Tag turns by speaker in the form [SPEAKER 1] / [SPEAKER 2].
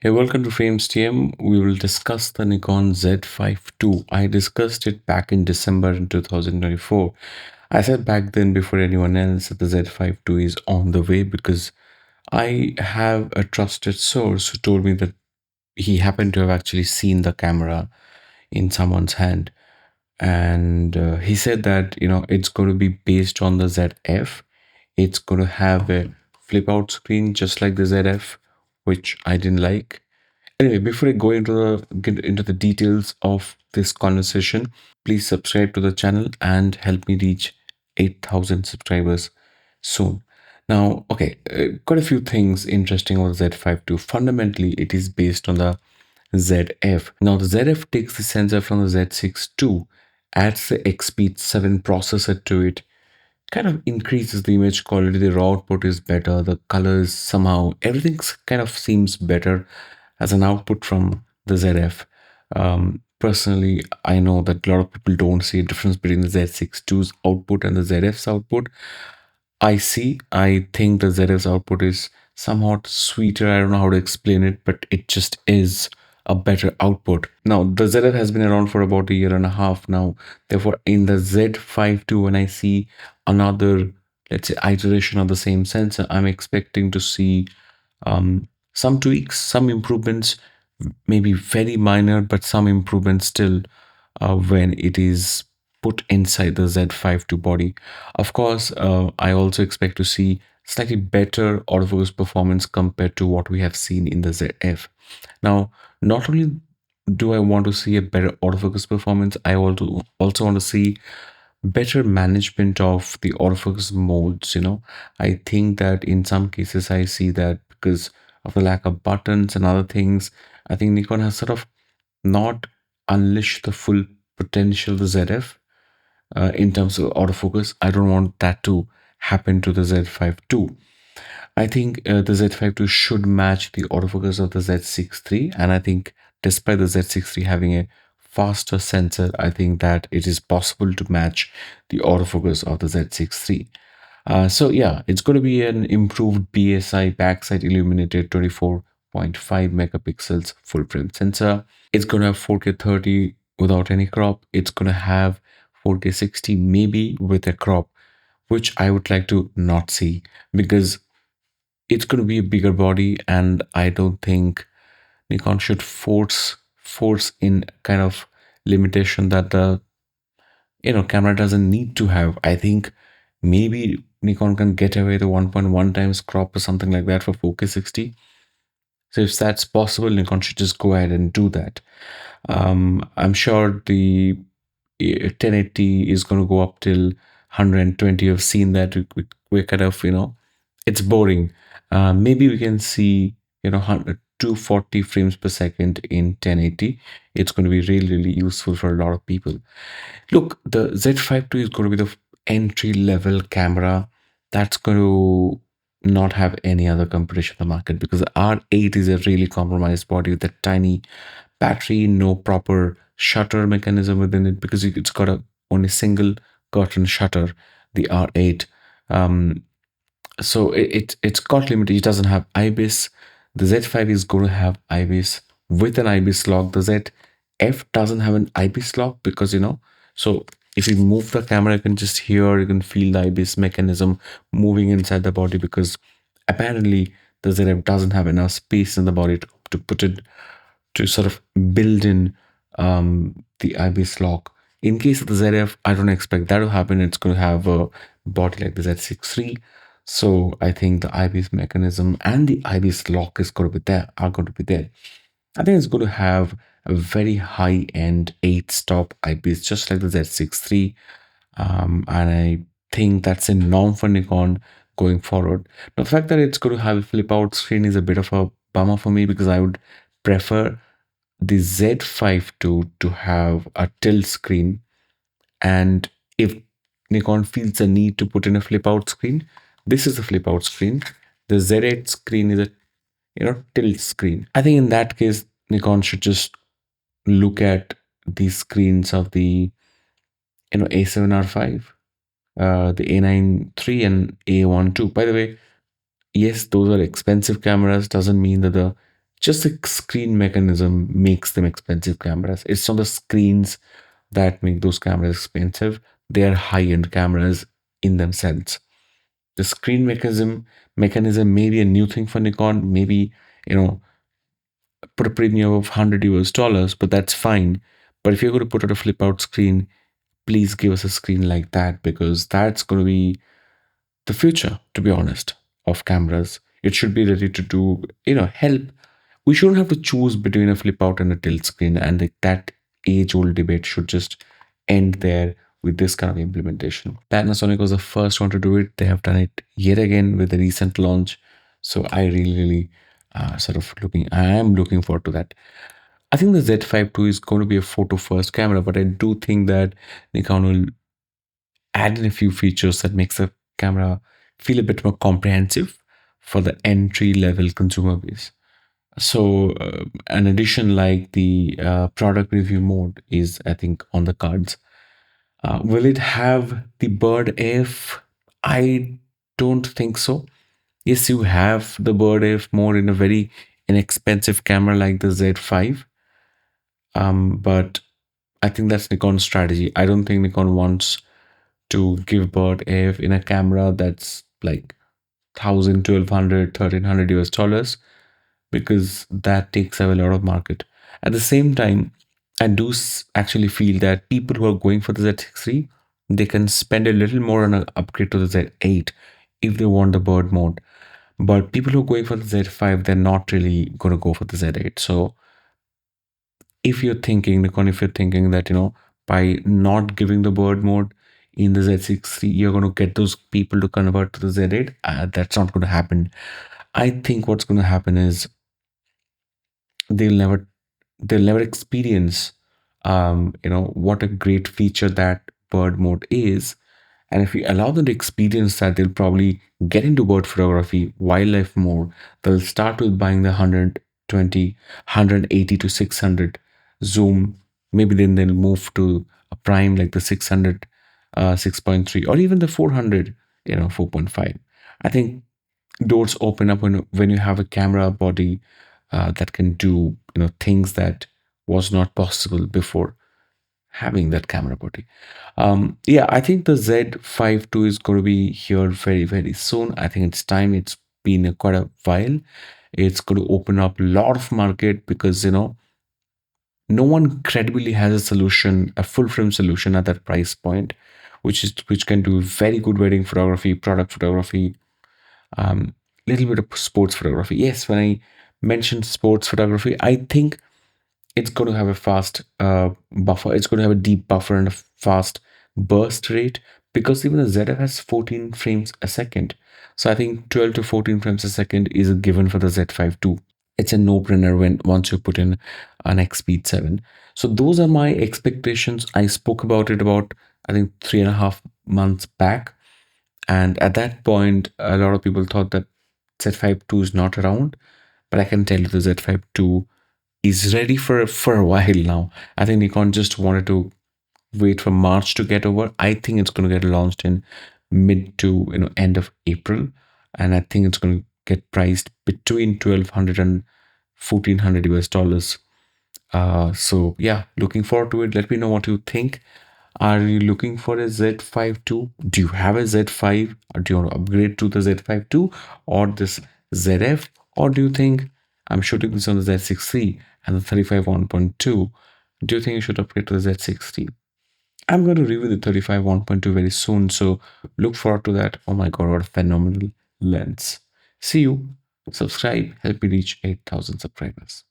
[SPEAKER 1] Hey, welcome to Frames TM. We will discuss the Nikon Z5II. I discussed it back in December in 2024. I said back then, before anyone else, that the Z5II is on the way because I have a trusted source who told me that he happened to have actually seen the camera in someone's hand. And he said that, it's going to be based on the ZF. It's going to have a flip out screen just like the ZF, which I didn't like. Anyway, before I go into get into the details of this conversation, please subscribe to the channel and help me reach 8,000 subscribers soon. Now, okay, got a few things interesting about Z5II. Fundamentally, it is based on the ZF. Now, the ZF takes the sensor from the Z6II, adds the XP 7 processor to it, kind of increases the image quality. The raw output is better, the colors somehow, everything kind of seems better as an output from the ZF. Personally, I know that a lot of people don't see a difference between the Z6II's output and the ZF's output. I think the ZF's output is somewhat sweeter. I don't know how to explain it, but it just is a better output. Now, the ZF has been around for about a year and a half now. Therefore, in the Z5II, when I see another, let's say, iteration of the same sensor, I'm expecting to see some tweaks, some improvements, maybe very minor, but some improvements still when it is put inside the Z5II body. Of course, I also expect to see slightly better autofocus performance compared to what we have seen in the ZF. Now, not only do I want to see a better autofocus performance, I also want to see better management of the autofocus modes. I think that in some cases I see that because of the lack of buttons and other things, I think Nikon has sort of not unleashed the full potential of the ZF in terms of autofocus. I don't want that to happen to the Z5II. I think the Z5II should match the autofocus of the Z6III, and I think despite the Z6III having a faster sensor, I think that it is possible to match the autofocus of the Z6III. So yeah, it's going to be an improved BSI backside illuminated 24.5 megapixels full frame sensor. It's going to have 4K 30 without any crop. It's going to have 4K 60 maybe with a crop, which I would like to not see because it's going to be a bigger body, and I don't think Nikon should force in kind of limitation that the camera doesn't need to have. I think maybe Nikon can get away the 1.1 times crop or something like that for 4K 60. So if that's possible, Nikon should just go ahead and do that. I'm sure the 1080 is going to go up till 120. I've seen that we're kind of, it's boring. Maybe we can see, 240 frames per second in 1080. It's going to be really, really useful for a lot of people. Look, the Z5II is going to be the entry level camera that's going to not have any other competition in the market because the R8 is a really compromised body with a tiny battery, no proper shutter mechanism within it because it's got a only single curtain shutter, the R8. Um, so it's got limited. It doesn't have IBIS. The Z5 is going to have IBIS with an IBIS lock. The ZF doesn't have an IBIS lock because so if you move the camera, you can just hear, you can feel the IBIS mechanism moving inside the body because apparently the ZF doesn't have enough space in the body to put it to sort of build in the IBIS lock. In case of the ZF, I don't expect that to happen. It's going to have a body like the Z6III. So I think the IBIS mechanism and the IBIS lock is going to be there, are going to be there. I think it's going to have a very high-end 8-stop IBIS, just like the Z6III. And I think that's a norm for Nikon going forward. Now, the fact that it's going to have a flip-out screen is a bit of a bummer for me because I would prefer the Z5II to have a tilt screen, and if Nikon feels the need to put in a flip out screen, this is a flip out screen. The Z8 screen is a tilt screen. I think in that case Nikon should just look at these screens of the A7R5, the A9 III and A1 II. By the way, yes, those are expensive cameras. Doesn't mean that the Just the screen mechanism makes them expensive cameras. It's not the screens that make those cameras expensive. They are high-end cameras in themselves. The screen mechanism may be a new thing for Nikon. Maybe, you know, put a premium of $100, but that's fine. But if you're going to put out a flip out screen, please give us a screen like that, because that's going to be the future, to be honest, of cameras. It should be ready to do, help. We shouldn't have to choose between a flip out and a tilt screen, and that age old debate should just end there with this kind of implementation. Panasonic was the first one to do it. They have done it yet again with the recent launch. So I really I am looking forward to that. I think the Z5II is going to be a photo first camera, but I do think that Nikon will add in a few features that makes the camera feel a bit more comprehensive for the entry level consumer base. So, an addition like the product review mode is, I think, on the cards. Will it have the bird if? I don't think so. Yes, you have the bird if mode in a very inexpensive camera like the Z5. But I think that's Nikon's strategy. I don't think Nikon wants to give bird if in a camera that's like 1000, 1200, 1300 US dollars, because that takes away a lot of market. At the same time, I do actually feel that people who are going for the Z6 III, they can spend a little more on an upgrade to the Z8 if they want the bird mode. But people who are going for the Z5, they're not really going to go for the Z8. So if you're thinking, Nikon, if you're thinking that, by not giving the bird mode in the Z6 III, you're going to get those people to convert to the Z8, that's not going to happen. I think what's going to happen is they'll never they'll never experience what a great feature that bird mode is. And if we allow them to experience that, they'll probably get into bird photography, wildlife more. They'll start with buying the 120, 180 to 600 zoom. Maybe then they'll move to a prime like the 600, 6.3, or even the 400, 4.5. I think doors open up when you have a camera body that can do things that was not possible before having that camera body. Yeah, I think the Z5II is going to be here very, very soon. I think it's time. It's been quite a while. It's going to open up a lot of market, because no one credibly has a solution, a full frame solution at that price point, which can do very good wedding photography, product photography, little bit of sports photography. Yes, when I mentioned sports photography, I think it's going to have a fast buffer. It's going to have a deep buffer and a fast burst rate, because even the ZF has 14 frames a second. So I think 12 to 14 frames a second is a given for the Z5II. It's a no-brainer when once you put in an X-Speed 7. So those are my expectations. I spoke about it about, I think, 3.5 months back. And at that point, a lot of people thought that Z5II is not around. But I can tell you the Z5II is ready for a while now. I think Nikon just wanted to wait for March to get over. I think it's going to get launched in mid to end of April, and I think it's going to get priced between 1200 and 1400 US dollars. So yeah, looking forward to it. Let me know what you think. Are you looking for a Z5II? Do you have a Z5? Or do you want to upgrade to the Z5II or this ZF? Or do you think I'm shooting this on the Z6 III and the 35 1.2? Do you think you should upgrade to the Z6 III? I'm going to review the 35 1.2 very soon, so look forward to that. Oh my god, what a phenomenal lens. See you. Subscribe, help me reach 8,000 subscribers.